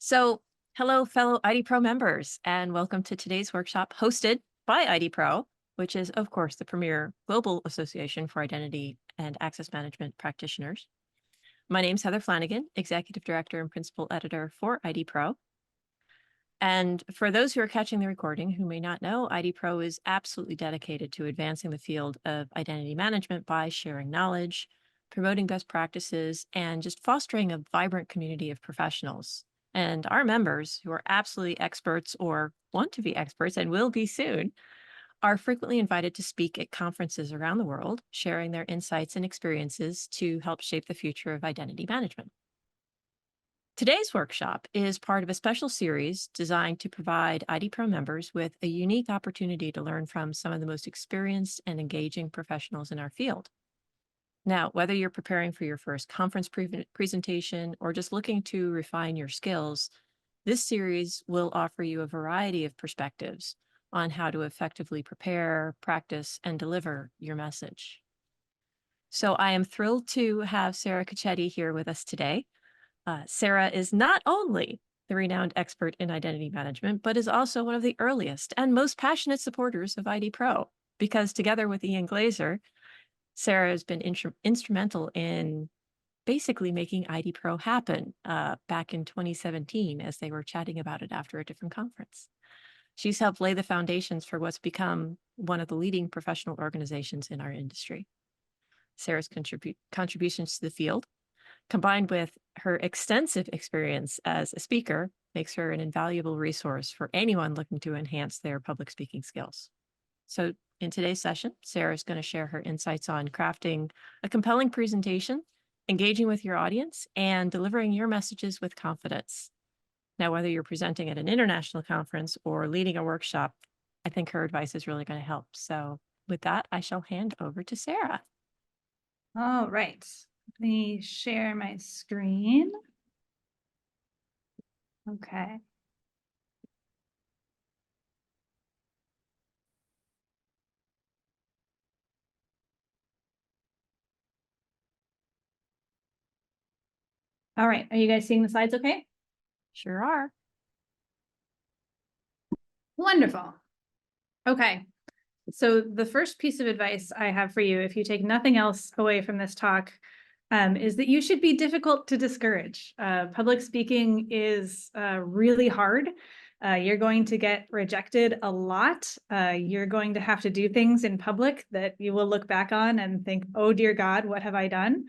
So, hello, fellow IDPro members, and welcome to today's workshop hosted by IDPro, which is, of course, the premier global association for identity and access management practitioners. My name's Heather Flanagan, Executive Director and Principal Editor for IDPro. And for those who are catching the recording who may not know, IDPro is absolutely dedicated to advancing the field of identity management by sharing knowledge, promoting best practices, and just fostering a vibrant community of professionals. And our members, who are absolutely experts or want to be experts and will be soon, are frequently invited to speak at conferences around the world, sharing their insights and experiences to help shape the future of identity management. Today's workshop is part of a special series designed to provide IDPro members with a unique opportunity to learn from some of the most experienced and engaging professionals in our field. Now, whether you're preparing for your first conference presentation or just looking to refine your skills, this series will offer you a variety of perspectives on how to effectively prepare, practice, and deliver your message. So I am thrilled to have Sarah Cecchetti here with us today. Sarah is not only the renowned expert in identity management, but is also one of the earliest and most passionate supporters of IDPro, because together with Ian Glazer, Sarah has been instrumental in basically making IDPro happen back in 2017 as they were chatting about it after a different conference. She's helped lay the foundations for what's become one of the leading professional organizations in our industry. Sarah's contributions to the field, combined with her extensive experience as a speaker, makes her an invaluable resource for anyone looking to enhance their public speaking skills. So in today's session, Sarah is going to share her insights on crafting a compelling presentation, engaging with your audience, and delivering your messages with confidence. Now, whether you're presenting at an international conference or leading a workshop, I think her advice is really going to help. So with that, I shall hand over to Sarah. All right. Let me share my screen. Okay. All right. Are you guys seeing the slides okay? Sure are. Wonderful. Okay. So the first piece of advice I have for you, if you take nothing else away from this talk, is that you should be difficult to discourage. Public speaking is really hard. You're going to get rejected a lot. You're going to have to do things in public that you will look back on and think, oh, dear God, what have I done?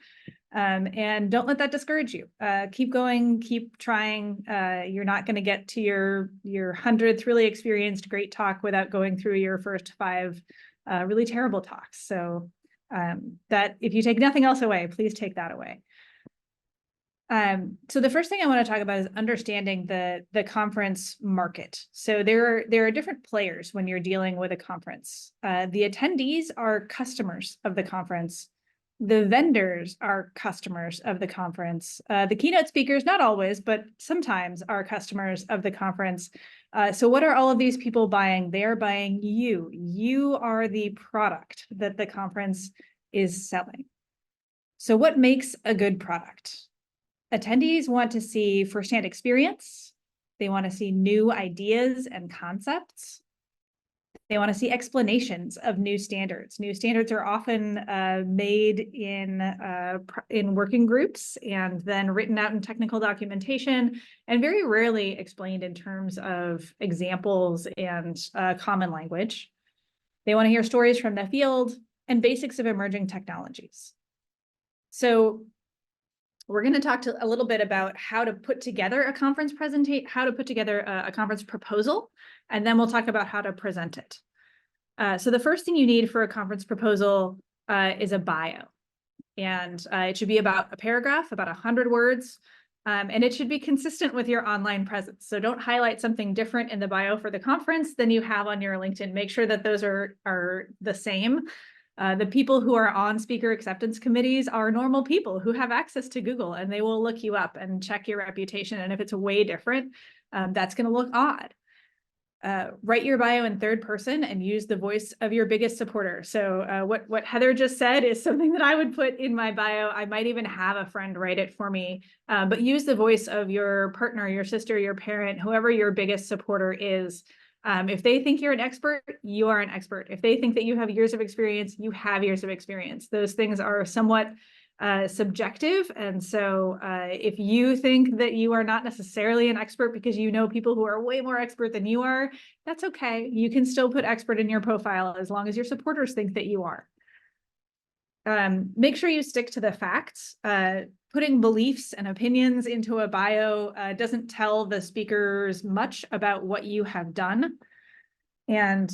And don't let that discourage you. Keep going, keep trying. You're not going to get to your 100th really experienced great talk without going through your first 5 really terrible talks. So that if you take nothing else away, please take that away. So the first thing I want to talk about is understanding the conference market. So there are different players when you're dealing with a conference. The attendees are customers of the conference. The vendors are customers of the conference. The keynote speakers, not always, but sometimes are customers of the conference. So what are all of these people buying? They're buying you. You are the product that the conference is selling. So what makes a good product? Attendees want to see firsthand experience. They want to see new ideas and concepts. They want to see explanations of new standards. New standards are often made in working groups and then written out in technical documentation and very rarely explained in terms of examples and common language. They want to hear stories from the field and basics of emerging technologies. So we're going to talk a little bit about how to put together a conference presentation, how to put together a conference proposal, and then we'll talk about how to present it. So the first thing you need for a conference proposal is a bio. And it should be about a paragraph, about 100 words, and it should be consistent with your online presence. So don't highlight something different in the bio for the conference than you have on your LinkedIn. Make sure that those are the same. The people who are on speaker acceptance committees are normal people who have access to Google, and they will look you up and check your reputation. And if it's way different, that's going to look odd. Write your bio in third person and use the voice of your biggest supporter. So what Heather just said is something that I would put in my bio. I might even have a friend write it for me, but use the voice of your partner, your sister, your parent, whoever your biggest supporter is. If they think you're an expert, you are an expert. If they think that you have years of experience, you have years of experience. Those things are somewhat subjective. And so if you think that you are not necessarily an expert because you know people who are way more expert than you are, that's okay. You can still put expert in your profile as long as your supporters think that you are. Make sure you stick to the facts. Putting beliefs and opinions into a bio doesn't tell the speakers much about what you have done. And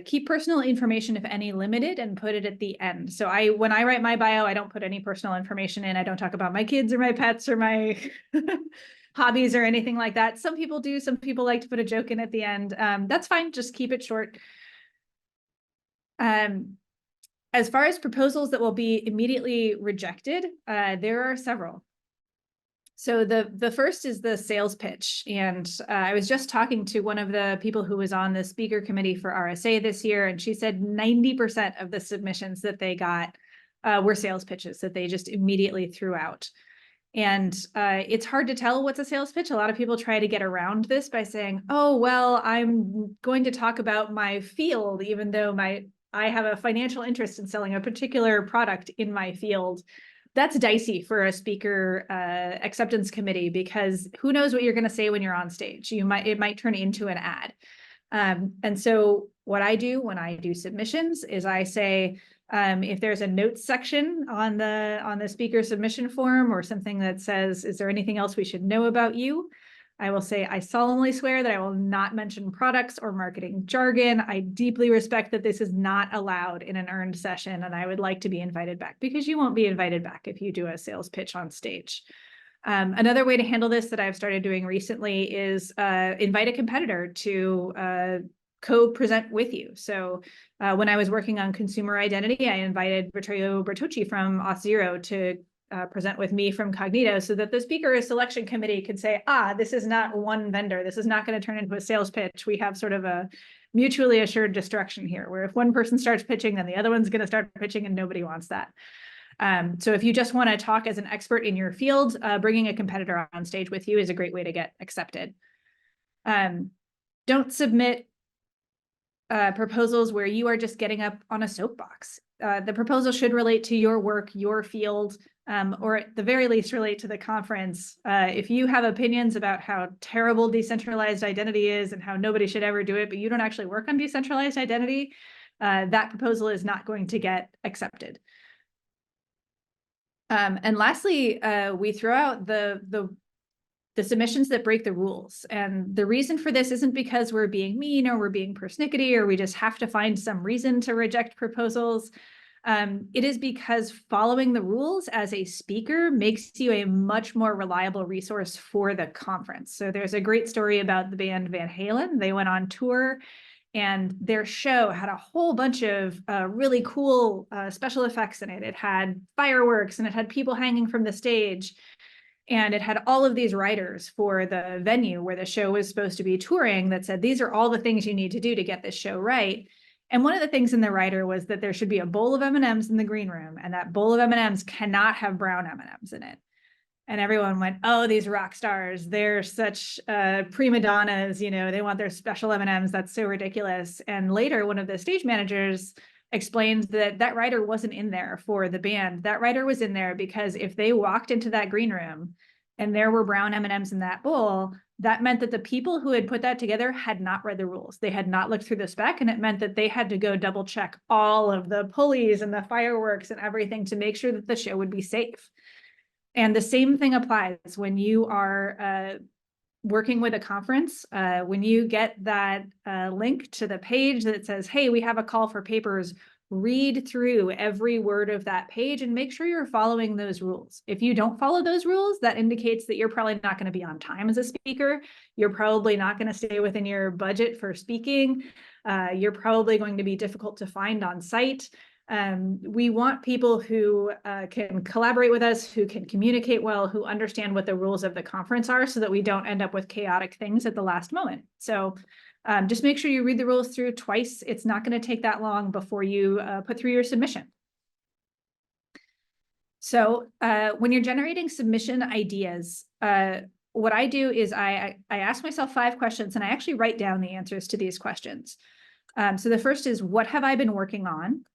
keep personal information, if any, limited, and put it at the end. So when I write my bio, I don't put any personal information in. I don't talk about my kids or my pets or my hobbies or anything like that. Some people do. Some people like to put a joke in at the end. That's fine. Just keep it short. As far as proposals that will be immediately rejected, there are several. So the first is the sales pitch. And I was just talking to one of the people who was on the speaker committee for RSA this year, and she said 90% of the submissions that they got were sales pitches that they just immediately threw out. And it's hard to tell what's a sales pitch. A lot of people try to get around this by saying, oh, well, I'm going to talk about my field, even though I have a financial interest in selling a particular product in my field. That's dicey for a speaker acceptance committee, because who knows what you're going to say when you're on stage. It might turn into an ad. And so what I do when I do submissions is I say, if there's a notes section on the speaker submission form or something that says, is there anything else we should know about you? I will say, I solemnly swear that I will not mention products or marketing jargon. I deeply respect that this is not allowed in an earned session, and I would like to be invited back, because you won't be invited back if you do a sales pitch on stage. Another way to handle this that I've started doing recently is invite a competitor to co-present with you. So when I was working on consumer identity, I invited Vittorio Bertocci from Auth0 to present with me from Cognito, so that the speaker selection committee could say, this is not one vendor. This is not going to turn into a sales pitch. We have sort of a mutually assured destruction here, where if one person starts pitching, then the other one's going to start pitching, and nobody wants that. So if you just want to talk as an expert in your field, bringing a competitor on stage with you is a great way to get accepted. Don't submit proposals where you are just getting up on a soapbox. The proposal should relate to your work, your field, or at the very least relate to the conference. If you have opinions about how terrible decentralized identity is and how nobody should ever do it, but you don't actually work on decentralized identity, that proposal is not going to get accepted. And lastly, we throw out the submissions that break the rules. And the reason for this isn't because we're being mean or we're being persnickety or we just have to find some reason to reject proposals. It is because following the rules as a speaker makes you a much more reliable resource for the conference. So there's a great story about the band Van Halen. They went on tour, and their show had a whole bunch of really cool special effects in it. It had fireworks, and it had people hanging from the stage. And it had all of these writers for the venue where the show was supposed to be touring that said, these are all the things you need to do to get this show right. And one of the things in the writer was that there should be a bowl of M&Ms in the green room, and that bowl of M&Ms cannot have brown M&Ms in it. And everyone went, oh, these rock stars, they're such prima donnas, they want their special M&Ms. That's so ridiculous. And later, one of the stage managers explained that that writer wasn't in there for the band. That writer was in there because if they walked into that green room and there were brown M&Ms in that bowl, that meant that the people who had put that together had not read the rules. They had not looked through the spec, and it meant that they had to go double check all of the pulleys and the fireworks and everything to make sure that the show would be safe. And the same thing applies when you are working with a conference. When you get that link to the page that says, hey, we have a call for papers, read through every word of that page and make sure you're following those rules. If you don't follow those rules, that indicates that you're probably not going to be on time as a speaker. You're probably not going to stay within your budget for speaking. You're probably going to be difficult to find on site. We want people who can collaborate with us, who can communicate well, who understand what the rules of the conference are, so that we don't end up with chaotic things at the last moment. So Just make sure you read the rules through twice. It's not going to take that long before you put through your submission. So when you're generating submission ideas, what I do is I ask myself 5 questions, and I actually write down the answers to these questions. So the first is, what have I been working on?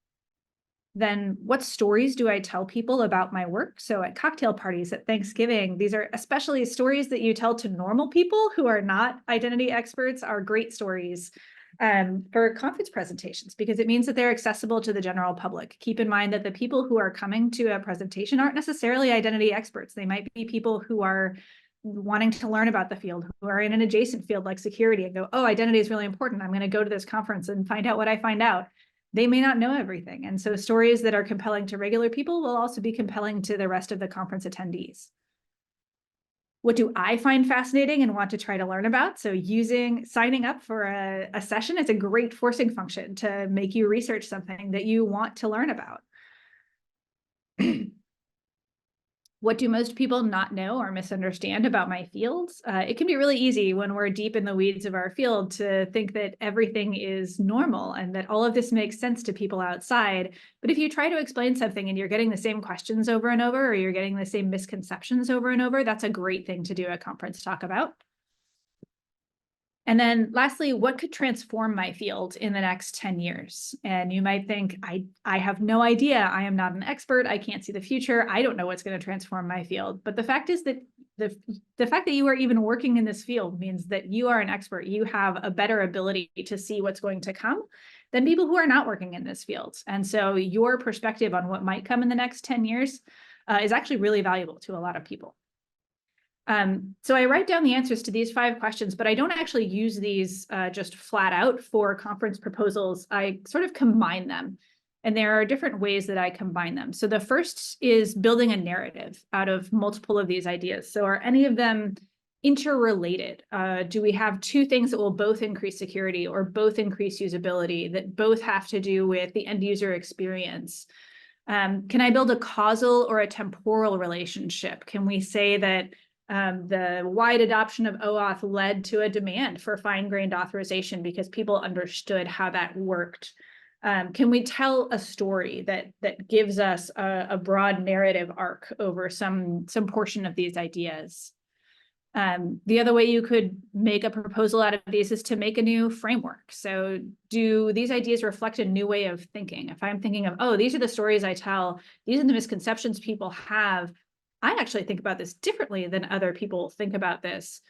Then what stories do I tell people about my work? So at cocktail parties, at Thanksgiving, these are especially stories that you tell to normal people who are not identity experts, are great stories for conference presentations, because it means that they're accessible to the general public. Keep in mind that the people who are coming to a presentation aren't necessarily identity experts. They might be people who are wanting to learn about the field, who are in an adjacent field like security and go, oh, identity is really important. I'm going to go to this conference and find out what I find out. They may not know everything. And so stories that are compelling to regular people will also be compelling to the rest of the conference attendees. What do I find fascinating and want to try to learn about? So signing up for a session is a great forcing function to make you research something that you want to learn about. What do most people not know or misunderstand about my fields? It can be really easy when we're deep in the weeds of our field to think that everything is normal and that all of this makes sense to people outside. But if you try to explain something and you're getting the same questions over and over, or you're getting the same misconceptions over and over, that's a great thing to do a conference talk about. And then lastly, what could transform my field in the next 10 years? And you might think, I have no idea. I am not an expert. I can't see the future. I don't know what's going to transform my field. But the fact is that the fact that you are even working in this field means that you are an expert. You have a better ability to see what's going to come than people who are not working in this field. And so your perspective on what might come in the next 10 years is actually really valuable to a lot of people. So I write down the answers to these 5 questions, but I don't actually use these just flat out for conference proposals. I sort of combine them, and there are different ways that I combine them. So the first is building a narrative out of multiple of these ideas. So are any of them interrelated? Do we have 2 things that will both increase security or both increase usability, that both have to do with the end user experience? Can I build a causal or a temporal relationship? Can we say that the wide adoption of OAuth led to a demand for fine-grained authorization because people understood how that worked? Can we tell a story that gives us a broad narrative arc over some portion of these ideas? The other way you could make a proposal out of these is to make a new framework. So do these ideas reflect a new way of thinking? If I'm thinking of, oh, these are the stories I tell, these are the misconceptions people have, I actually think about this differently than other people think about this.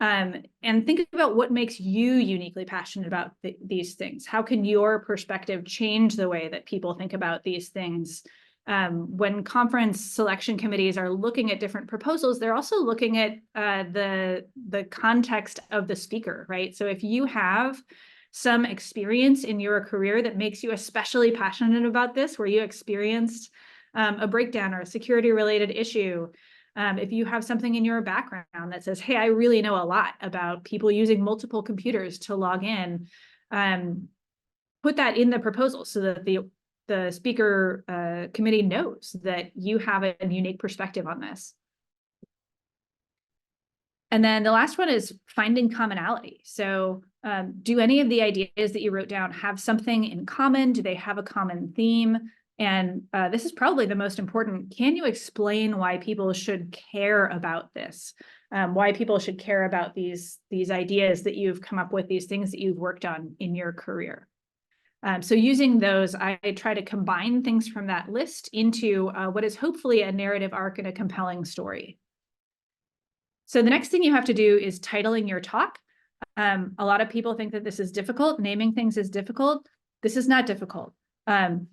And think about what makes you uniquely passionate about these things. How can your perspective change the way that people think about these things? When conference selection committees are looking at different proposals, they're also looking at the context of the speaker, right? So if you have some experience in your career that makes you especially passionate about this, where you experienced a breakdown or a security-related issue, if you have something in your background that says, hey, I really know a lot about people using multiple computers to log in, put that in the proposal so that the speaker committee knows that you have a unique perspective on this. And then the last one is finding commonality. So do any of the ideas that you wrote down have something in common? Do they have a common theme? And this is probably the most important. Can you explain why people should care about this? Why people should care about these ideas that you've come up with, these things that you've worked on in your career? So using those, I try to combine things from that list into what is hopefully a narrative arc and a compelling story. So the next thing you have to do is titling your talk. A lot of people think that this is difficult. Naming things is difficult. This is not difficult.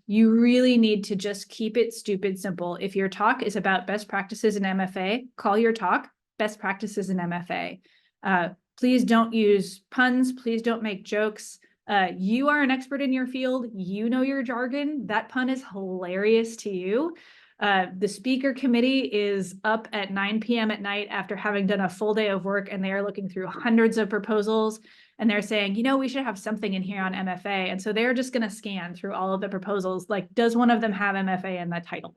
You really need to just keep it stupid simple. If your talk is about best practices in MFA, call your talk best practices in MFA. Please don't use puns. Please don't make jokes. You are an expert in your field. You know your jargon. That pun is hilarious to you. The speaker committee is up at 9 p.m. at night after having done a full day of work, and they are looking through hundreds of proposals, and they're saying, you know, we should have something in here on MFA. And so they're just going to scan through all of the proposals. Like, does one of them have MFA in the title?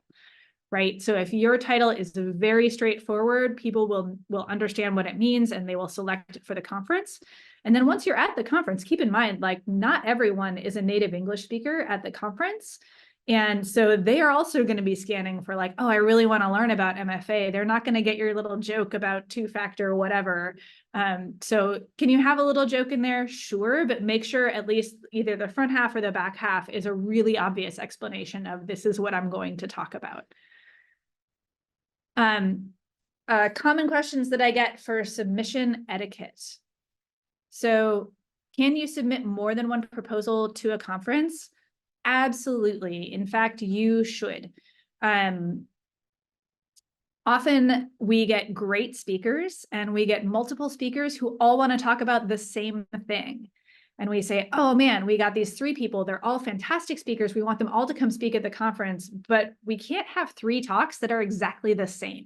Right. So if your title is very straightforward, people will understand what it means and they will select it for the conference. And then once you're at the conference, keep in mind, like, not everyone is a native English speaker at the conference. And so they are also going to be scanning for like, oh, I really want to learn about MFA. They're not going to get your little joke about two-factor whatever. So can you have a little joke in there? Sure, but make sure at least either the front half or the back half is a really obvious explanation of this is what I'm going to talk about. Common questions that I get for submission etiquette. So can you submit more than one proposal to a conference? Absolutely. In fact, you should. Often we get great speakers and we get multiple speakers who all want to talk about the same thing. And we say, oh man, we got these 3 people. They're all fantastic speakers. We want them all to come speak at the conference, but we can't have 3 talks that are exactly the same.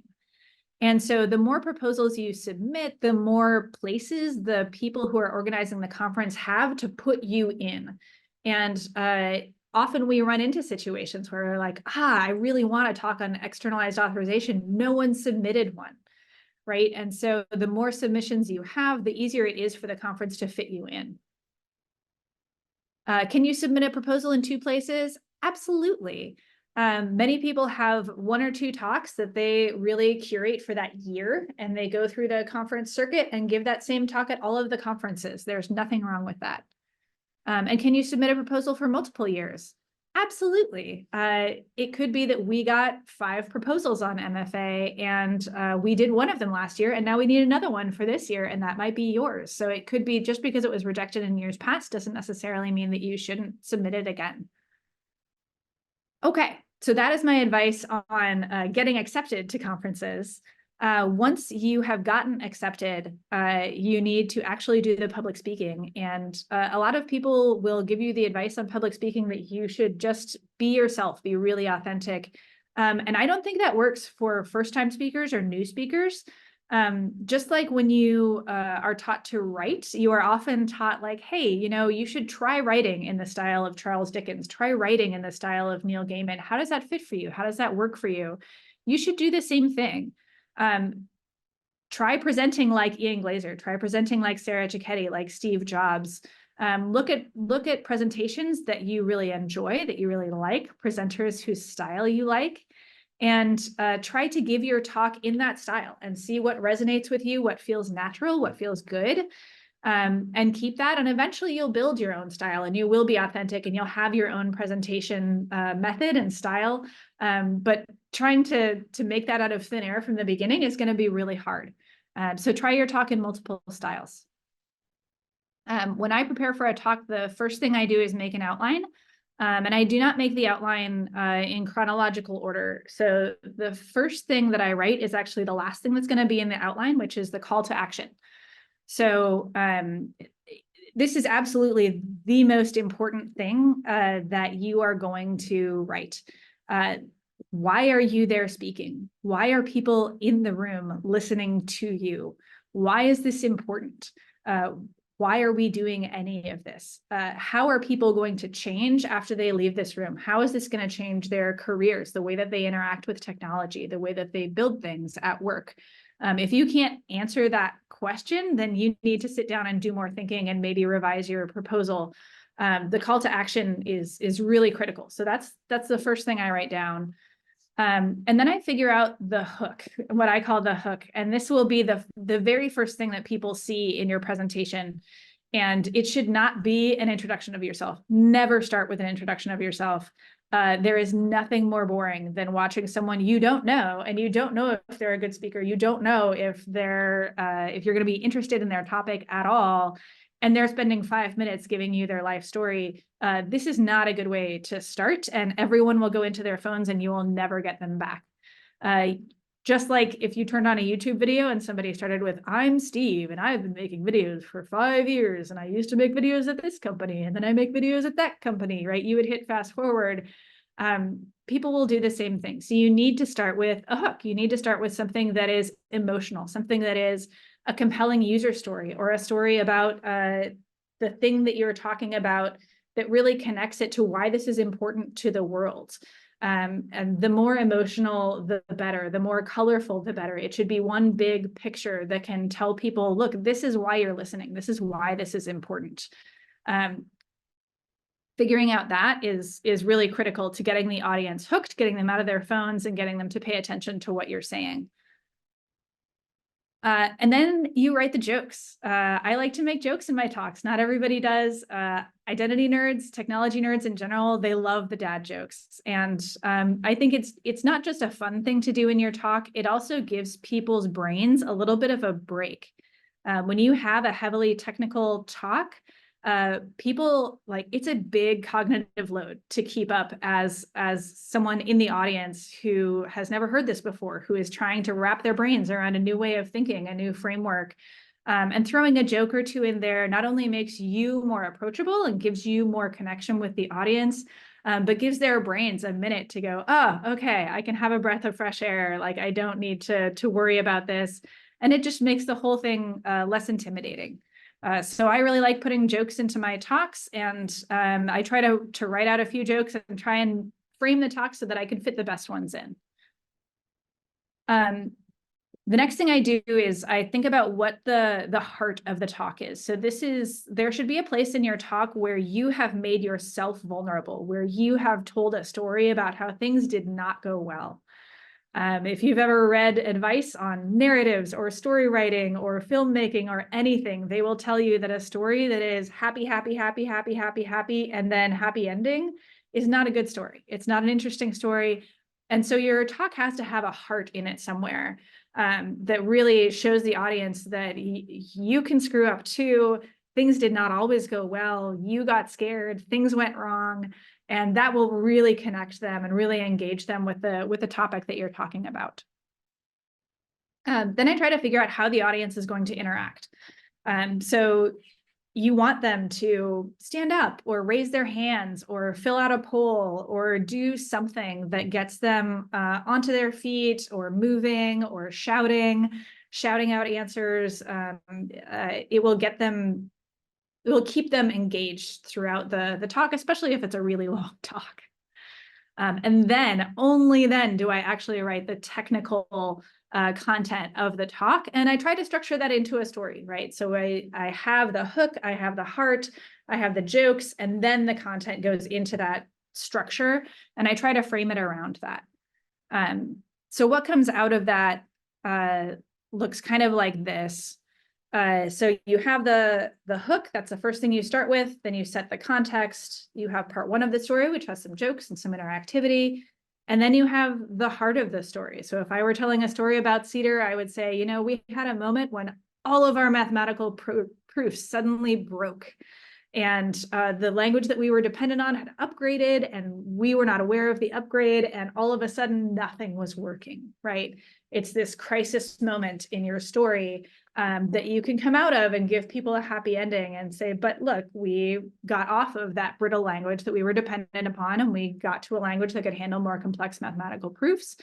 And so the more proposals you submit, the more places the people who are organizing the conference have to put you in. And often we run into situations where we're like, I really want to talk on externalized authorization. No one submitted one, right? And so the more submissions you have, the easier it is for the conference to fit you in. Can you submit a proposal in 2 places? Absolutely. Many people have 1 or 2 talks that they really curate for that year, and they go through the conference circuit and give that same talk at all of the conferences. There's nothing wrong with that. And can you submit a proposal for multiple years? Absolutely. It could be that we got 5 proposals on MFA and we did one of them last year, and now we need another one for this year, and that might be yours. So it could be just because it was rejected in years past doesn't necessarily mean that you shouldn't submit it again. Okay, so that is my advice on getting accepted to conferences. Once you have gotten accepted, you need to actually do the public speaking. And a lot of people will give you the advice on public speaking that you should just be yourself, be really authentic. And I don't think that works for first-time speakers or new speakers. Just like when you are taught to write, you are often taught like, hey, you should try writing in the style of Charles Dickens, try writing in the style of Neil Gaiman. How does that fit for you? How does that work for you? You should do the same thing. Try presenting like Ian Glazer, try presenting like Sarah Cecchetti, like Steve Jobs. Look at presentations that you really enjoy, that you really like, presenters whose style you like, and try to give your talk in that style and see what resonates with you, what feels natural, what feels good, and keep that. And eventually you'll build your own style and you will be authentic and you'll have your own presentation method and style. But trying to make that out of thin air from the beginning is going to be really hard. So try your talk in multiple styles. When I prepare for a talk, the first thing I do is make an outline. And I do not make the outline in chronological order. So the first thing that I write is actually the last thing that's going to be in the outline, which is the call to action. So this is absolutely the most important thing that you are going to write. Why are you there speaking? Why are people in the room listening to you? Why is this important? Why are we doing any of this? How are people going to change after they leave this room? How is this going to change their careers, the way that they interact with technology, the way that they build things at work? If you can't answer that question, then you need to sit down and do more thinking and maybe revise your proposal. The call to action is really critical. So that's the first thing I write down. And then I figure out the hook, what I call the hook. And this will be the very first thing that people see in your presentation. And it should not be an introduction of yourself. Never start with an introduction of yourself. There is nothing more boring than watching someone you don't know, and you don't know if they're a good speaker. You don't know if you're going to be interested in their topic at all. And they're spending 5 minutes giving you their life story. This is not a good way to start, and everyone will go into their phones and you will never get them back. Just like if you turned on a YouTube video and somebody started with, I'm Steve, and I've been making videos for 5 years, and I used to make videos at this company, and then I make videos at that company, right? You would hit fast forward. People will do the same thing. So you need to start with a hook. You need to start with something that is emotional, something that is a compelling user story, or a story about the thing that you're talking about that really connects it to why this is important to the world. And the more emotional, the better, the more colorful, the better. It should be one big picture that can tell people, look, this is why you're listening. This is why this is important. Figuring out that is really critical to getting the audience hooked, getting them out of their phones and getting them to pay attention to what you're saying. And then you write the jokes. I like to make jokes in my talks. Not everybody does. Identity nerds, technology nerds in general, they love the dad jokes. And I think it's not just a fun thing to do in your talk. It also gives people's brains a little bit of a break. When you have a heavily technical talk, people it's a big cognitive load to keep up as someone in the audience who has never heard this before, who is trying to wrap their brains around a new way of thinking, a new framework. And throwing a joke or two in there not only makes you more approachable and gives you more connection with the audience, but gives their brains a minute to go, oh, okay, I can have a breath of fresh air. Like, I don't need to worry about this. And it just makes the whole thing less intimidating. So I really like putting jokes into my talks, and I try to write out a few jokes and try and frame the talk so that I can fit the best ones in. The next thing I do is I think about what the heart of the talk is. So there should be a place in your talk where you have made yourself vulnerable, where you have told a story about how things did not go well. If you've ever read advice on narratives or story writing or filmmaking or anything, they will tell you that a story that is happy, happy, happy, happy, happy, happy, and then happy ending is not a good story. It's not an interesting story. And so your talk has to have a heart in it somewhere that really shows the audience that you can screw up too. Things did not always go well. You got scared. Things went wrong. And that will really connect them and really engage them with the topic that you're talking about. Then I try to figure out how the audience is going to interact. So you want them to stand up or raise their hands or fill out a poll or do something that gets them onto their feet or moving or shouting out answers. It will get them. It will keep them engaged throughout the talk, especially if it's a really long talk. And then, only then do I actually write the technical content of the talk. And I try to structure that into a story, right? So I have the hook, I have the heart, I have the jokes, and then the content goes into that structure. And I try to frame it around that. So what comes out of that looks kind of like this. So you have the hook, that's the first thing you start with, then you set the context, you have part one of the story, which has some jokes and some interactivity, and then you have the heart of the story. So if I were telling a story about Cedar, I would say, we had a moment when all of our mathematical proofs suddenly broke, and the language that we were dependent on had upgraded, and we were not aware of the upgrade, and all of a sudden nothing was working, right? It's this crisis moment in your story that you can come out of and give people a happy ending and say, but look, we got off of that brittle language that we were dependent upon, and we got to a language that could handle more complex mathematical proofs.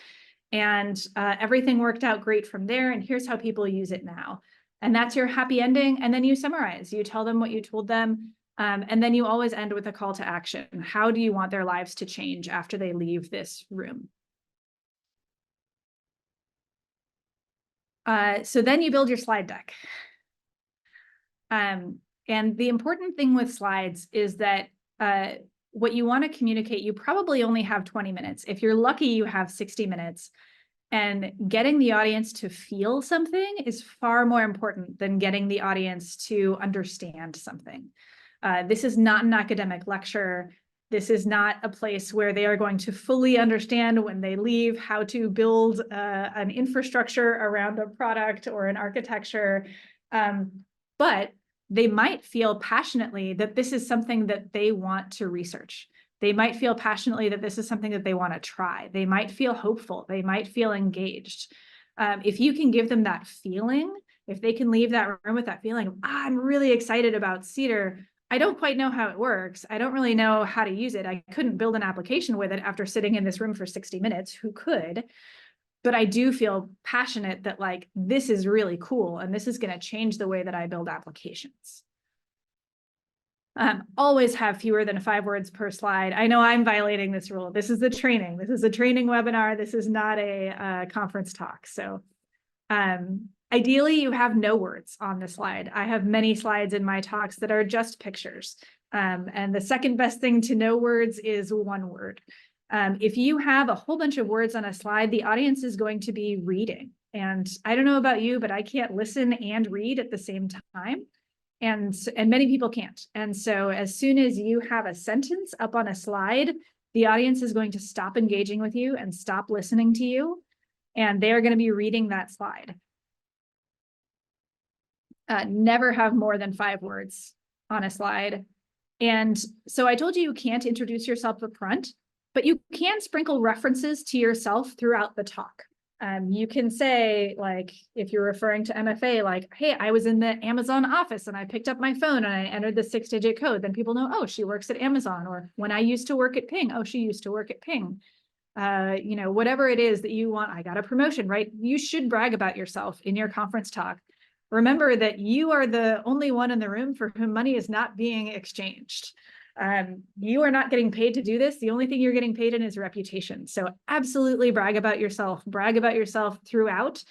And everything worked out great from there. And here's how people use it now. And that's your happy ending. And then you summarize, you tell them what you told them. And then you always end with a call to action. How do you want their lives to change after they leave this room? So then you build your slide deck. And the important thing with slides is that what you want to communicate, you probably only have 20 minutes. If you're lucky, you have 60 minutes. And getting the audience to feel something is far more important than getting the audience to understand something. This is not an academic lecture. This is not a place where they are going to fully understand when they leave how to build an infrastructure around a product or an architecture. But they might feel passionately that this is something that they want to research. They might feel passionately that this is something that they want to try. They might feel hopeful. They might feel engaged. If you can give them that feeling, if they can leave that room with that feeling, I'm really excited about Cedar. I don't quite know how it works. I don't really know how to use it. I couldn't build an application with it after sitting in this room for 60 minutes. Who could? But I do feel passionate that this is really cool and this is going to change the way that I build applications. Always have fewer than 5 words per slide. I know I'm violating this rule. This is a training. This is a training webinar. This is not a conference talk. So ideally, you have no words on the slide. I have many slides in my talks that are just pictures. And the second best thing to no words is 1 word. If you have a whole bunch of words on a slide, the audience is going to be reading. And I don't know about you, but I can't listen and read at the same time. And many people can't. And so as soon as you have a sentence up on a slide, the audience is going to stop engaging with you and stop listening to you. And they are going to be reading that slide. Never have more than 5 words on a slide. And so I told you you can't introduce yourself up front, but you can sprinkle references to yourself throughout the talk. You can say, like, if you're referring to MFA, like, hey, I was in the Amazon office and I picked up my phone and I entered the 6-digit code, then people know, oh, she works at Amazon. Or when I used to work at Ping, oh, she used to work at Ping. You know, whatever it is that you want, I got a promotion, right? You should brag about yourself in your conference talk. Remember that you are the only one in the room for whom money is not being exchanged. You are not getting paid to do this. The only thing you're getting paid in is reputation. So absolutely brag about yourself throughout,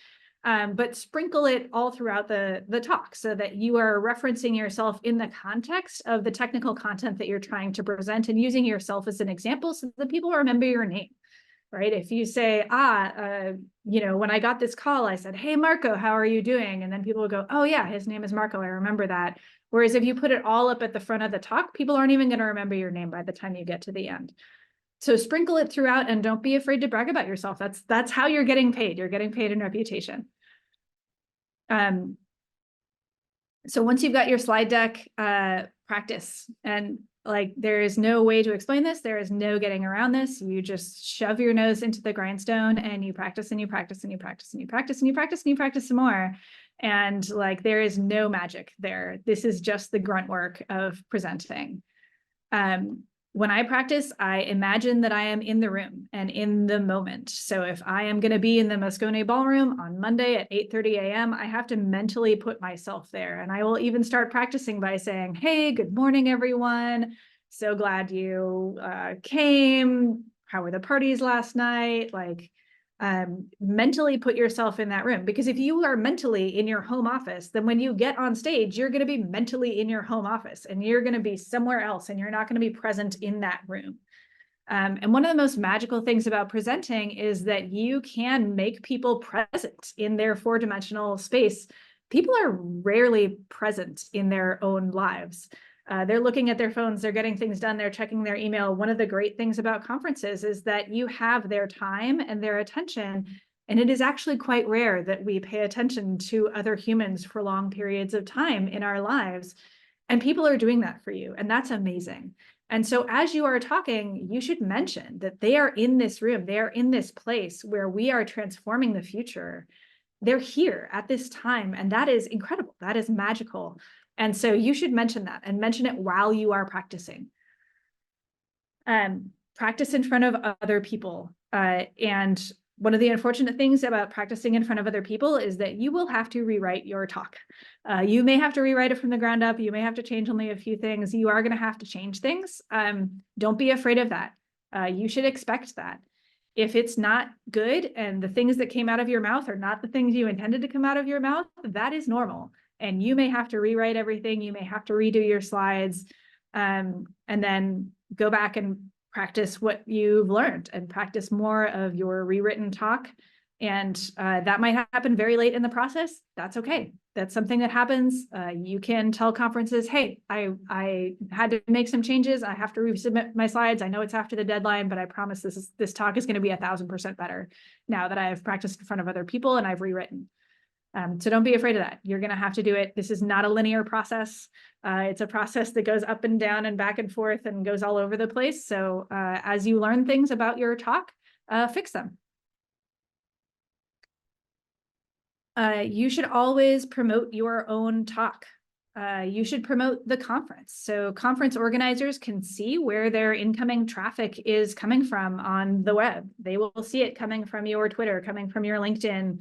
but sprinkle it all throughout the talk so that you are referencing yourself in the context of the technical content that you're trying to present and using yourself as an example so that people remember your name. Right? If you say, you know, when I got this call, I said, hey, Marco, how are you doing? And then people will go, oh yeah, his name is Marco. I remember that. Whereas if you put it all up at the front of the talk, people aren't even going to remember your name by the time you get to the end. So sprinkle it throughout and don't be afraid to brag about yourself. That's how you're getting paid. You're getting paid in reputation. So once you've got your slide deck, practice. And like, there is no way to explain this. There is no getting around this. You just shove your nose into the grindstone and you practice and you practice and you practice and you practice and you practice and you practice some more. And like, there is no magic there. This is just the grunt work of presenting. When I practice, I imagine that I am in the room and in the moment. So if I am going to be in the Moscone Ballroom on Monday at 8:30 a.m., I have to mentally put myself there. And I will even start practicing by saying, hey, good morning, everyone. So glad you came. How were the parties last night? Like, mentally put yourself in that room, because if you are mentally in your home office, then when you get on stage, you're going to be mentally in your home office and you're going to be somewhere else and you're not going to be present in that room. And one of the most magical things about presenting is that you can make people present in their 4-dimensional space. People are rarely present in their own lives. They're looking at their phones, they're getting things done, they're checking their email. One of the great things about conferences is that you have their time and their attention, and it is actually quite rare that we pay attention to other humans for long periods of time in our lives. And people are doing that for you, and that's amazing. And so as you are talking, you should mention that they are in this room, they are in this place where we are transforming the future. They're here at this time, and that is incredible. That is magical. And so you should mention that and mention it while you are practicing. Practice in front of other people. And one of the unfortunate things about practicing in front of other people is that you will have to rewrite your talk. You may have to rewrite it from the ground up. You may have to change only a few things. You are going to have to change things. Don't be afraid of that. You should expect that. If it's not good and the things that came out of your mouth are not the things you intended to come out of your mouth, that is normal. And you may have to rewrite everything. You may have to redo your slides, and then go back and practice what you've learned and practice more of your rewritten talk. And that might happen very late in the process. That's okay. That's something that happens. You can tell conferences, hey, I had to make some changes. I have to resubmit my slides. I know it's after the deadline, but I promise this talk is going to be 1,000% better now that I've practiced in front of other people and I've rewritten. So don't be afraid of that. You're going to have to do it. This is not a linear process. It's a process that goes up and down and back and forth and goes all over the place. So as you learn things about your talk, fix them. You should always promote your own talk. You should promote the conference. So conference organizers can see where their incoming traffic is coming from on the web. They will see it coming from your Twitter, coming from your LinkedIn,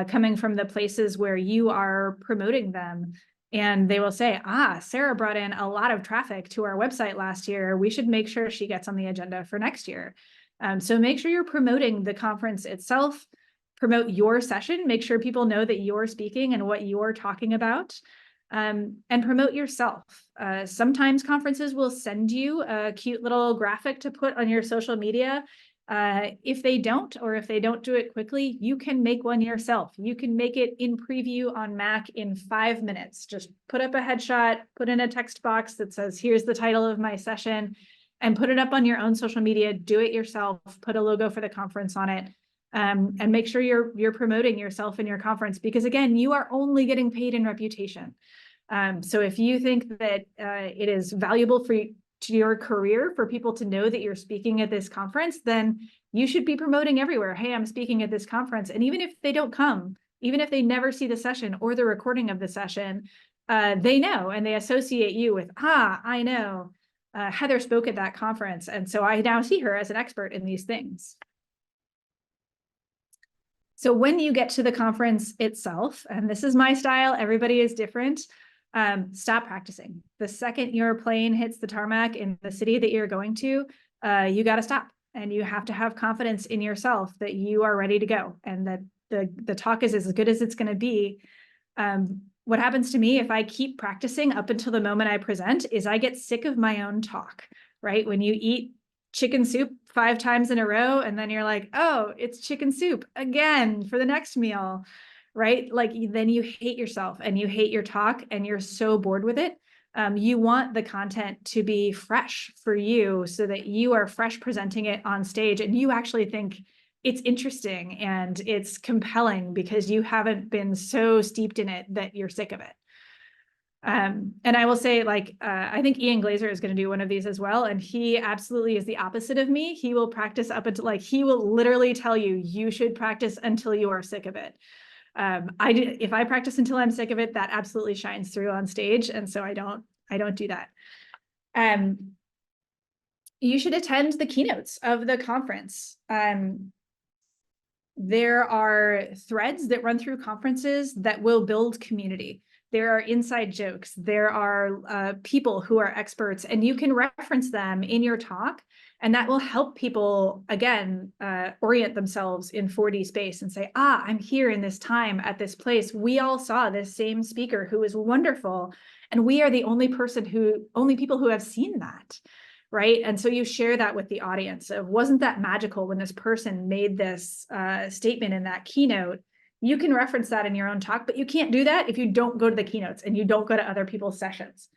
coming from the places where you are promoting them. And they will say, Sarah brought in a lot of traffic to our website last year. We should make sure she gets on the agenda for next year. So make sure you're promoting the conference itself, promote your session, make sure people know that you're speaking and what you're talking about, and promote yourself. Sometimes conferences will send you a cute little graphic to put on your social media. If they don't, or if they don't do it quickly, you can make one yourself. You can make it in preview on Mac in 5 minutes. Just put up a headshot, put in a text box that says, here's the title of my session, and put it up on your own social media. Do it yourself, put a logo for the conference on it, and make sure you're promoting yourself and your conference, because again, you are only getting paid in reputation. So if you think that it is valuable for you, to your career, for people to know that you're speaking at this conference, then you should be promoting everywhere. Hey, I'm speaking at this conference. And even if they don't come, even if they never see the session or the recording of the session, they know and they associate you with, I know Heather spoke at that conference. And so I now see her as an expert in these things. So when you get to the conference itself, and this is my style, everybody is different, stop practicing. The second your plane hits the tarmac in the city that you're going to, you got to stop, and you have to have confidence in yourself that you are ready to go and that the talk is as good as it's going to be. What happens to me if I keep practicing up until the moment I present is I get sick of my own talk, right? When you eat chicken soup 5 times in a row and then you're like, oh, it's chicken soup again for the next meal. Right? Like then you hate yourself and you hate your talk and you're so bored with it. You want the content to be fresh for you so that you are fresh presenting it on stage and you actually think it's interesting and it's compelling because you haven't been so steeped in it that you're sick of it. And I will say, like, I think Ian Glazer is going to do one of these as well. And he absolutely is the opposite of me. He will practice up until, like, he will literally tell you, you should practice until you are sick of it. If I practice until I'm sick of it, that absolutely shines through on stage. And so I don't do that. You should attend the keynotes of the conference. There are threads that run through conferences that will build community. There are inside jokes. There are people who are experts, and you can reference them in your talk. And that will help people, again, orient themselves in 4D space and say, I'm here in this time at this place. We all saw this same speaker who is wonderful. And we are the only people who have seen that, right? And so you share that with the audience of, wasn't that magical when this person made this statement in that keynote? You can reference that in your own talk, but you can't do that if you don't go to the keynotes and you don't go to other people's sessions.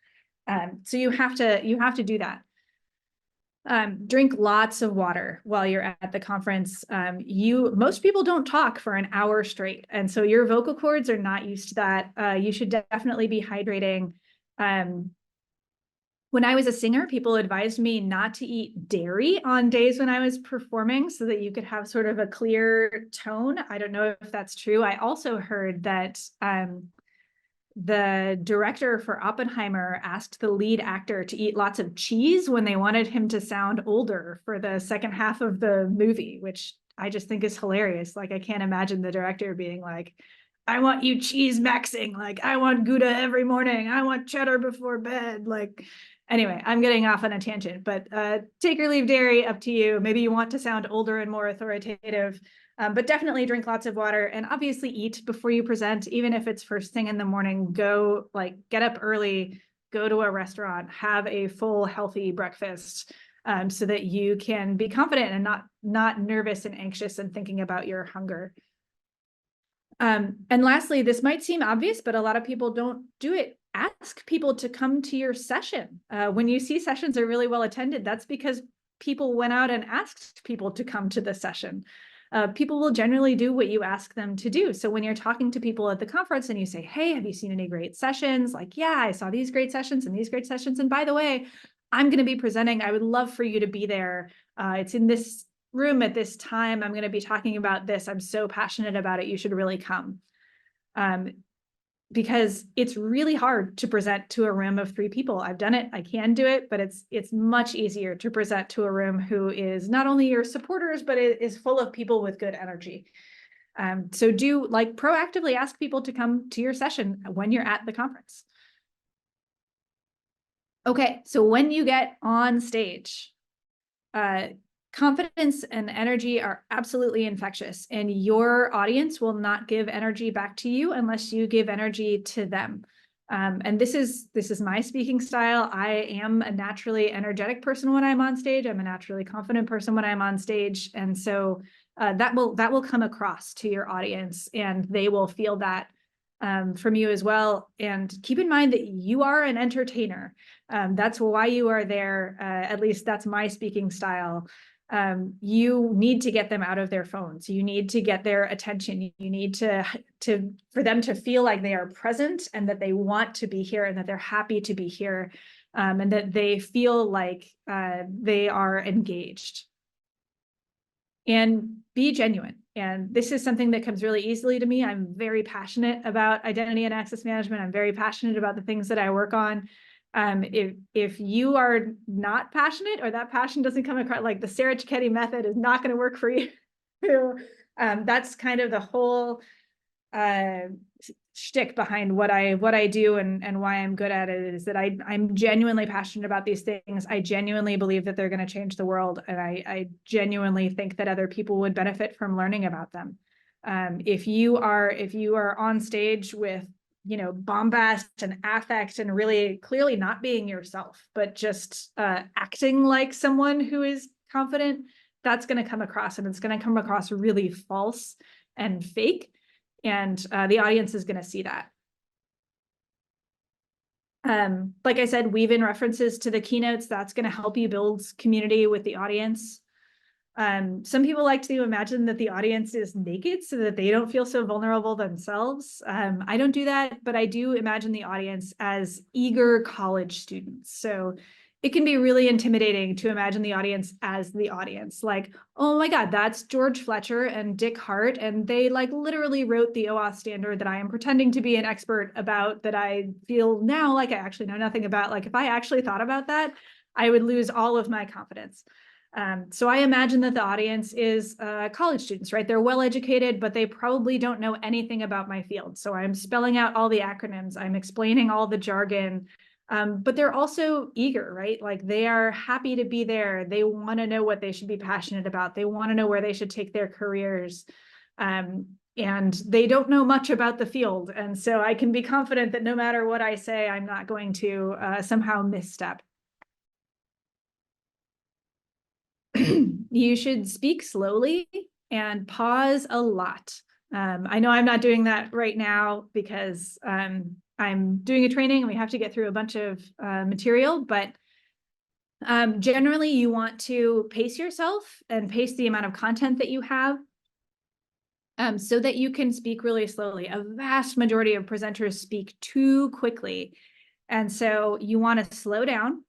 So you have to do that. Drink lots of water while you're at the conference. Most people don't talk for an hour straight. And so your vocal cords are not used to that. You should definitely be hydrating. When I was a singer, people advised me not to eat dairy on days when I was performing so that you could have sort of a clear tone. I don't know if that's true. I also heard that the director for Oppenheimer asked the lead actor to eat lots of cheese when they wanted him to sound older for the second half of the movie, which I just think is hilarious. Like, I can't imagine the director being like, I want you cheese maxing. Like, I want Gouda every morning. I want cheddar before bed. Like, anyway, I'm getting off on a tangent, but take or leave dairy, up to you. Maybe you want to sound older and more authoritative. But definitely drink lots of water and obviously eat before you present, even if it's first thing in the morning. Go, like, get up early, go to a restaurant, have a full healthy breakfast so that you can be confident and not nervous and anxious and thinking about your hunger. And lastly, this might seem obvious, but a lot of people don't do it. Ask people to come to your session. When you see sessions are really well attended, that's because people went out and asked people to come to the session. People will generally do what you ask them to do. So when you're talking to people at the conference and you say, hey, have you seen any great sessions? Like, yeah, I saw these great sessions and these great sessions. And by the way, I'm going to be presenting. I would love for you to be there. It's in this room at this time. I'm going to be talking about this. I'm so passionate about it. You should really come. Because it's really hard to present to a room of 3 people. I've done it, I can do it, but it's much easier to present to a room who is not only your supporters, but it is full of people with good energy. So do, like, proactively ask people to come to your session when you're at the conference. Okay, so when you get on stage, confidence and energy are absolutely infectious, and your audience will not give energy back to you unless you give energy to them. And this is my speaking style. I am a naturally energetic person when I'm on stage. I'm a naturally confident person when I'm on stage, and so that will come across to your audience, and they will feel that from you as well. And keep in mind that you are an entertainer. That's why you are there. At least that's my speaking style. You need to get them out of their phones. You need to get their attention. You need for them to feel like they are present and that they want to be here and that they're happy to be here, and that they feel like they are engaged. And be genuine. And this is something that comes really easily to me. I'm very passionate about identity and access management. I'm very passionate about the things that I work on. If you are not passionate, or that passion doesn't come across, like the Sarah Cecchetti method is not going to work for you. That's kind of the whole shtick behind what I do and why I'm good at it, is that I'm genuinely passionate about these things. I genuinely believe that they're going to change the world, and I genuinely think that other people would benefit from learning about them. If you are on stage with, bombast and affect and really clearly not being yourself, but just acting like someone who is confident, that's going to come across, and it's going to come across really false and fake. And the audience is going to see that. Like I said, weave in references to the keynotes. That's going to help you build community with the audience. Some people like to imagine that the audience is naked so that they don't feel so vulnerable themselves. I don't do that, but I do imagine the audience as eager college students. So it can be really intimidating to imagine the audience as the audience. Like, oh my God, that's George Fletcher and Dick Hart, and they like literally wrote the OAuth standard that I am pretending to be an expert about, that I feel now like I actually know nothing about. Like if I actually thought about that, I would lose all of my confidence. So I imagine that the audience is college students, right? They're well-educated, but they probably don't know anything about my field. So I'm spelling out all the acronyms, I'm explaining all the jargon, but they're also eager, right? Like they are happy to be there. They want to know what they should be passionate about. They want to know where they should take their careers. And they don't know much about the field. And so I can be confident that no matter what I say, I'm not going to somehow misstep. You should speak slowly and pause a lot. I know I'm not doing that right now because I'm doing a training and we have to get through a bunch of material, but generally you want to pace yourself and pace the amount of content that you have, so that you can speak really slowly. A vast majority of presenters speak too quickly. And so you want to slow down.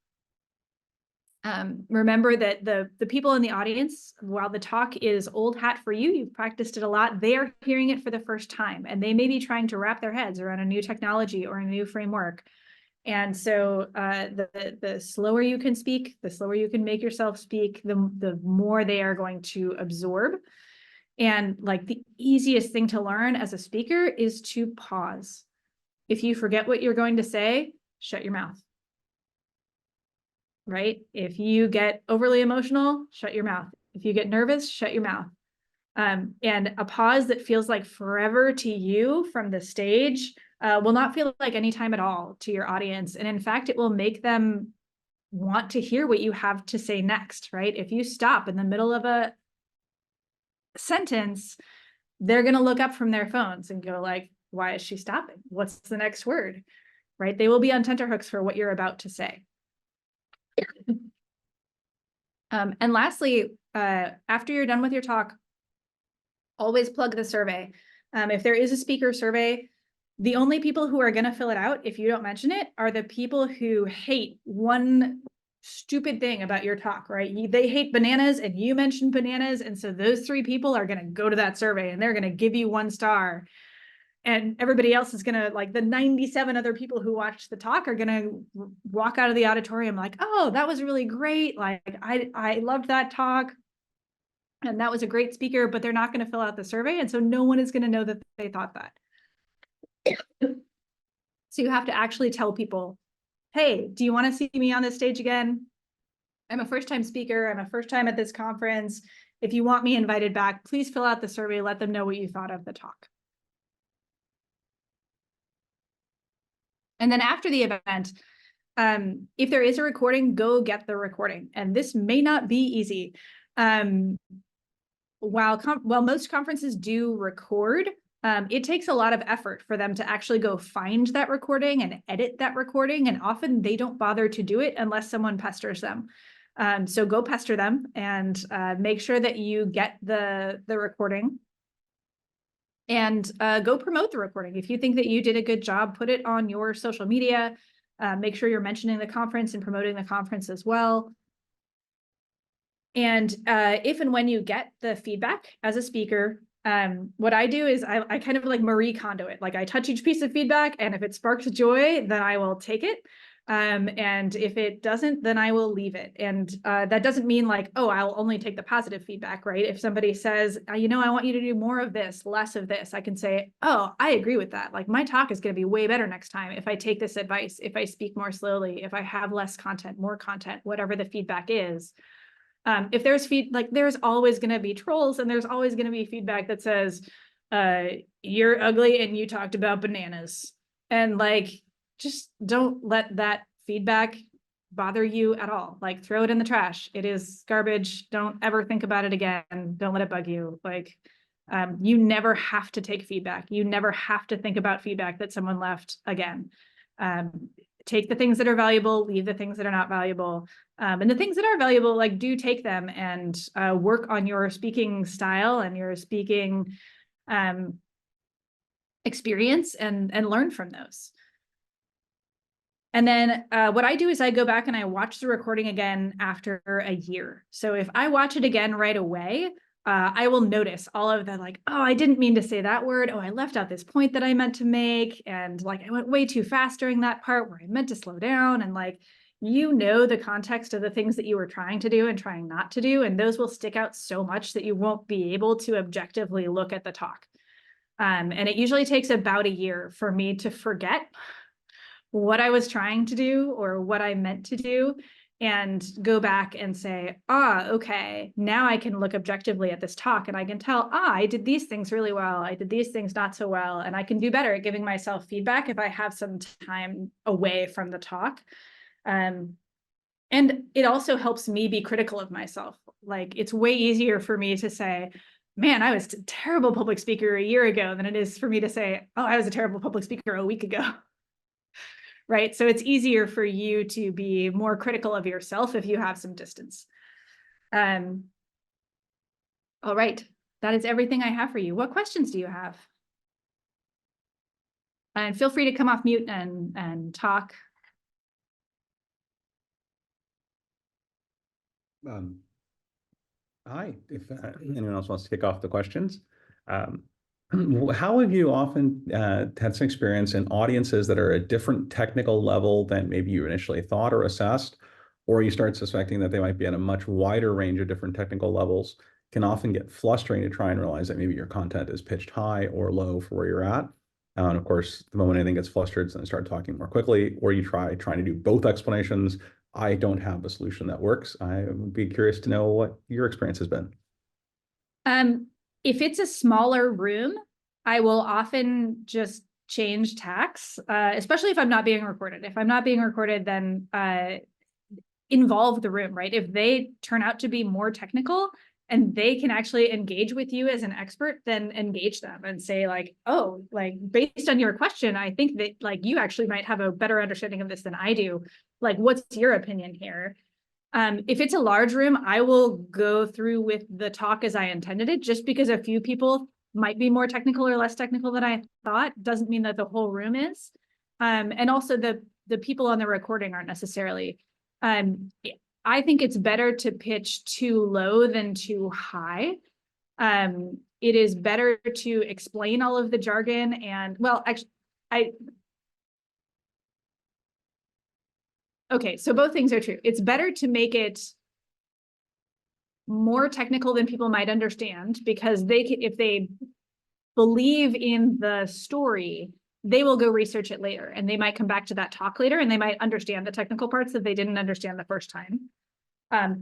Remember that the people in the audience, while the talk is old hat for you, you've practiced it a lot, they are hearing it for the first time, and they may be trying to wrap their heads around a new technology or a new framework. And so the slower you can speak, the slower you can make yourself speak, the more they are going to absorb. And like the easiest thing to learn as a speaker is to pause. If you forget what you're going to say, shut your mouth. Right? If you get overly emotional, shut your mouth. If you get nervous, shut your mouth. And a pause that feels like forever to you from the stage will not feel like any time at all to your audience. And in fact, it will make them want to hear what you have to say next, right? If you stop in the middle of a sentence, they're going to look up from their phones and go like, why is she stopping? What's the next word? Right? They will be on tenterhooks for what you're about to say. And lastly, after you're done with your talk, always plug the survey. If there is a speaker survey, the only people who are going to fill it out, if you don't mention it, are the people who hate one stupid thing about your talk, right? They hate bananas and you mentioned bananas. And so those 3 people are going to go to that survey and they're going to give you 1 star. And everybody else is going to, like the 97 other people who watched the talk are going to walk out of the auditorium like, oh, that was really great. Like, I loved that talk. And that was a great speaker, but they're not going to fill out the survey. And so no one is going to know that they thought that. So you have to actually tell people, hey, do you want to see me on this stage again? I'm a first-time speaker. I'm a first time at this conference. If you want me invited back, please fill out the survey. Let them know what you thought of the talk. And then after the event, if there is a recording, go get the recording. And this may not be easy. While most conferences do record, it takes a lot of effort for them to actually go find that recording and edit that recording. And often they don't bother to do it unless someone pesters them. So go pester them and make sure that you get the recording. And go promote the recording. If you think that you did a good job, put it on your social media. Make sure you're mentioning the conference and promoting the conference as well. And if and when you get the feedback as a speaker, what I do is I kind of like Marie Kondo it. Like I touch each piece of feedback, and if it sparks joy, then I will take it. And if it doesn't, then I will leave it. And that doesn't mean like, oh, I'll only take the positive feedback, right? If somebody says, I want you to do more of this, less of this, I can say, oh, I agree with that. Like my talk is going to be way better next time if I take this advice, if I speak more slowly, if I have less content, more content, whatever the feedback is. If there's there's always going to be trolls, and there's always going to be feedback that says, you're ugly and you talked about bananas. And like, just don't let that feedback bother you at all. Like throw it in the trash. It is garbage. Don't ever think about it again. Don't let it bug you. Like, you never have to take feedback. You never have to think about feedback that someone left again. Take the things that are valuable, leave the things that are not valuable. And the things that are valuable, like do take them and work on your speaking style and your speaking experience and learn from those. And then what I do is I go back and I watch the recording again after a year. So if I watch it again right away, I will notice all of the like, oh, I didn't mean to say that word. Oh, I left out this point that I meant to make. And like, I went way too fast during that part where I meant to slow down. And like, the context of the things that you were trying to do and trying not to do. And those will stick out so much that you won't be able to objectively look at the talk. And it usually takes about a year for me to forget what I was trying to do or what I meant to do, and go back and say, okay, now I can look objectively at this talk and I can tell, I did these things really well. I did these things not so well. And I can do better at giving myself feedback if I have some time away from the talk. And it also helps me be critical of myself. Like it's way easier for me to say, man, I was a terrible public speaker a year ago than it is for me to say, oh, I was a terrible public speaker a week ago. Right? So it's easier for you to be more critical of yourself if you have some distance. All right, that is everything I have for you. What questions do you have? And feel free to come off mute and talk. Hi, if anyone else wants to kick off the questions. How have you often had some experience in audiences that are a different technical level than maybe you initially thought or assessed, or you start suspecting that they might be at a much wider range of different technical levels, can often get frustrated to try and realize that maybe your content is pitched high or low for where you're at. And of course, the moment anything gets flustered, then start talking more quickly, or you trying to do both explanations. I don't have a solution that works. I would be curious to know what your experience has been. If it's a smaller room, I will often just change tacks, especially if I'm not being recorded. If I'm not being recorded, then involve the room, right? If they turn out to be more technical and they can actually engage with you as an expert, then engage them and say like, oh, like based on your question, I think that like you actually might have a better understanding of this than I do. Like, what's your opinion here? If it's a large room, I will go through with the talk as I intended it, just because a few people might be more technical or less technical than I thought doesn't mean that the whole room is. And also the people on the recording aren't necessarily. I think it's better to pitch too low than too high. It is better to explain all of the jargon and, well, actually, okay, so both things are true. It's better to make it more technical than people might understand, because they can, if they believe in the story, they will go research it later, and they might come back to that talk later, and they might understand the technical parts that they didn't understand the first time.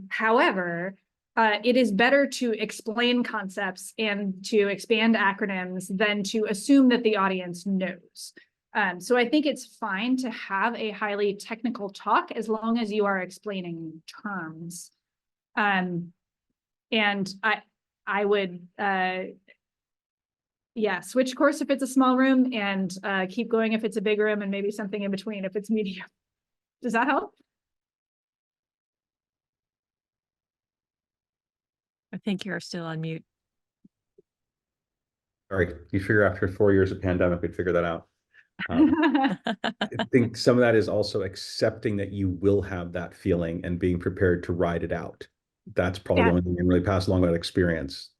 However, it is better to explain concepts and to expand acronyms than to assume that the audience knows. So I think it's fine to have a highly technical talk as long as you are explaining terms. And I would, switch course if it's a small room, and keep going if it's a big room, and maybe something in between if it's medium. Does that help? I think you're still on mute. Sorry, you figure after 4 years of pandemic, we'd figure that out. I think some of that is also accepting that you will have that feeling and being prepared to ride it out. That's probably the only thing you can really pass along that experience.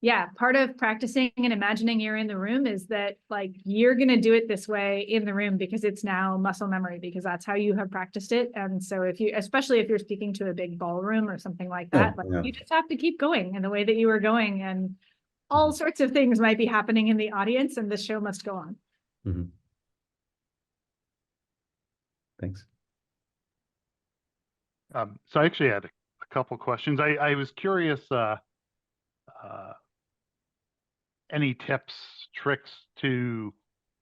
Yeah, part of practicing and imagining you're in the room is that, like, you're going to do it this way in the room because it's now muscle memory, because that's how you have practiced it. And so if you, especially if you're speaking to a big ballroom or something like that, you just have to keep going in the way that you were going, and all sorts of things might be happening in the audience, and the show must go on. Mm-hmm. Thanks. So I actually had a couple questions. I was curious, any tips, tricks to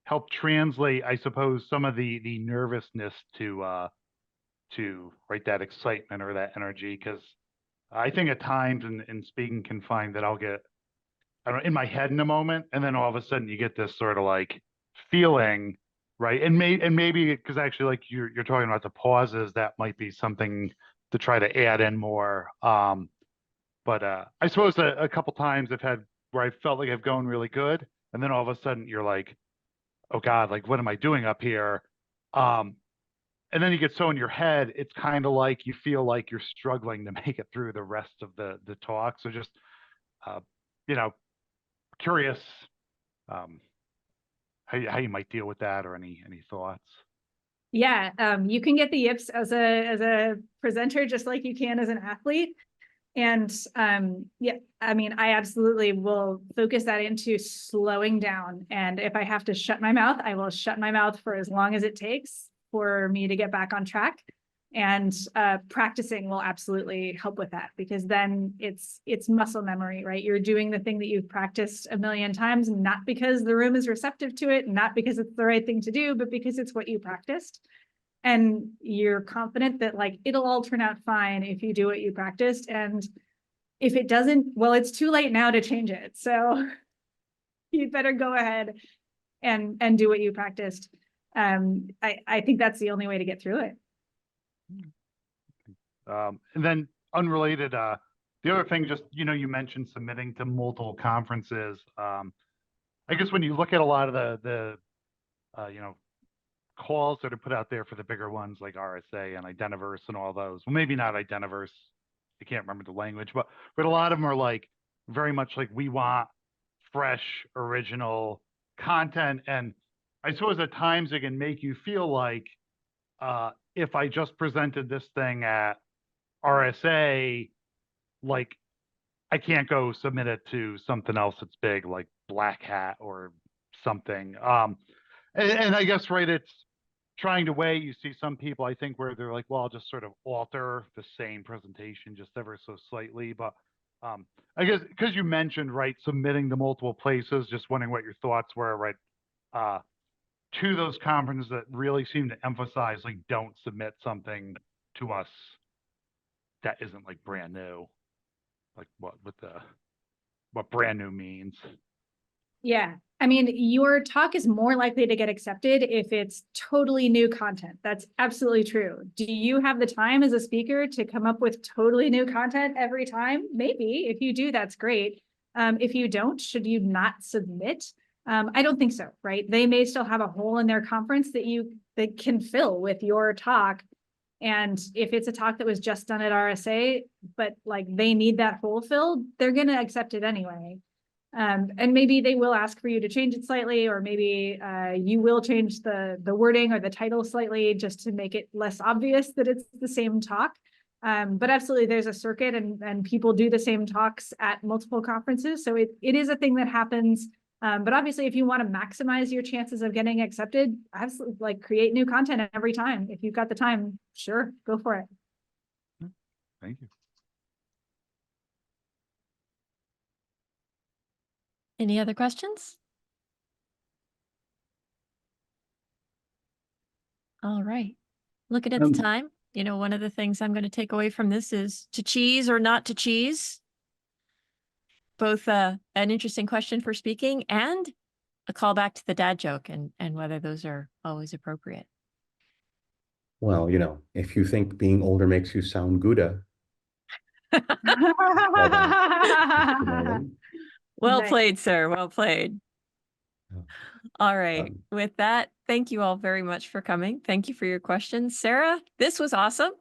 help translate, I suppose, some of the nervousness to right, that excitement or that energy? Because I think at times in speaking can find that I'll get, I don't know, in my head in a moment, and then all of a sudden you get this sort of like feeling, right? And maybe because actually, like you're talking about the pauses, that might be something to try to add in more. But I suppose a couple times I've had where I felt like I've gone really good, and then all of a sudden you're like, oh God, like what am I doing up here? And then you get so in your head, it's kind of like you feel like you're struggling to make it through the rest of the talk. So just curious how you might deal with that, or any thoughts. Yeah, you can get the yips as a presenter just like you can as an athlete. And yeah, I mean, I absolutely will focus that into slowing down. And if I have to shut my mouth, I will shut my mouth for as long as it takes for me to get back on track. And practicing will absolutely help with that, because then it's muscle memory, right? You're doing the thing that you've practiced a million times, not because the room is receptive to it, not because it's the right thing to do, but because it's what you practiced. And you're confident that, like, it'll all turn out fine if you do what you practiced. And if it doesn't, well, it's too late now to change it. So you'd better go ahead and do what you practiced. I think that's the only way to get through it. And then unrelated, the other thing, just, you mentioned submitting to multiple conferences. I guess when you look at a lot of the calls that are put out there for the bigger ones like RSA and Identiverse and all those, well, maybe not Identiverse, I can't remember the language, but a lot of them are like very much like, we want fresh, original content. And I suppose at times it can make you feel like, if I just presented this thing at RSA, like I can't go submit it to something else that's big, like Black Hat or something. And I guess, right, it's trying to weigh. You see some people, I think, where they're like, well, I'll just sort of alter the same presentation just ever so slightly. But I guess because you mentioned, right, submitting to multiple places, just wondering what your thoughts were, right, to those conferences that really seem to emphasize, like, don't submit something to us that isn't like brand new, like what brand new means. Yeah, I mean, your talk is more likely to get accepted if it's totally new content. That's absolutely true. Do you have the time as a speaker to come up with totally new content every time? Maybe. If you do, that's great. If you don't, should you not submit? I don't think so, right? They may still have a hole in their conference that can fill with your talk. And if it's a talk that was just done at RSA, but like they need that hole filled, they're going to accept it anyway. And maybe they will ask for you to change it slightly, or maybe you will change the wording or the title slightly just to make it less obvious that it's the same talk. But absolutely, there's a circuit, and people do the same talks at multiple conferences. So it is a thing that happens. But obviously, if you want to maximize your chances of getting accepted, absolutely, like, create new content every time. If you've got the time, sure, go for it. Thank you. Any other questions? All right. Looking at the time, you know, one of the things I'm going to take away from this is to cheese or not to cheese. Both an interesting question for speaking and a callback to the dad joke and whether those are always appropriate. Well, you know, if you think being older makes you sound gooder. Well Nice. played, sir. Well played. Yeah. All right. With that, thank you all very much for coming. Thank you for your questions. Sarah, this was awesome.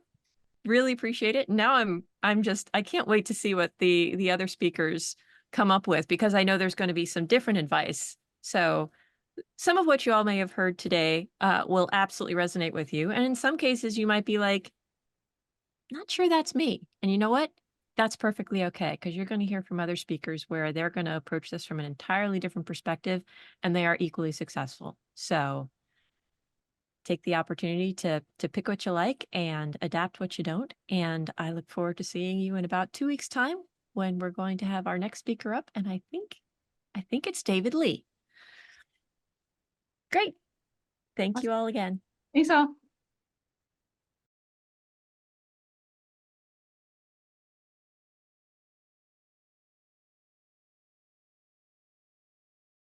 Really appreciate it. Now I can't wait to see what the other speakers come up with, because I know there's going to be some different advice. So some of what you all may have heard today will absolutely resonate with you. And in some cases, you might be like, not sure that's me. And you know what? That's perfectly okay, because you're going to hear from other speakers where they're going to approach this from an entirely different perspective, and they are equally successful. So take the opportunity to pick what you like and adapt what you don't. And I look forward to seeing you in about 2 weeks' time when we're going to have our next speaker up. And I think it's David Lee. Great. Thank you all again. Thanks all.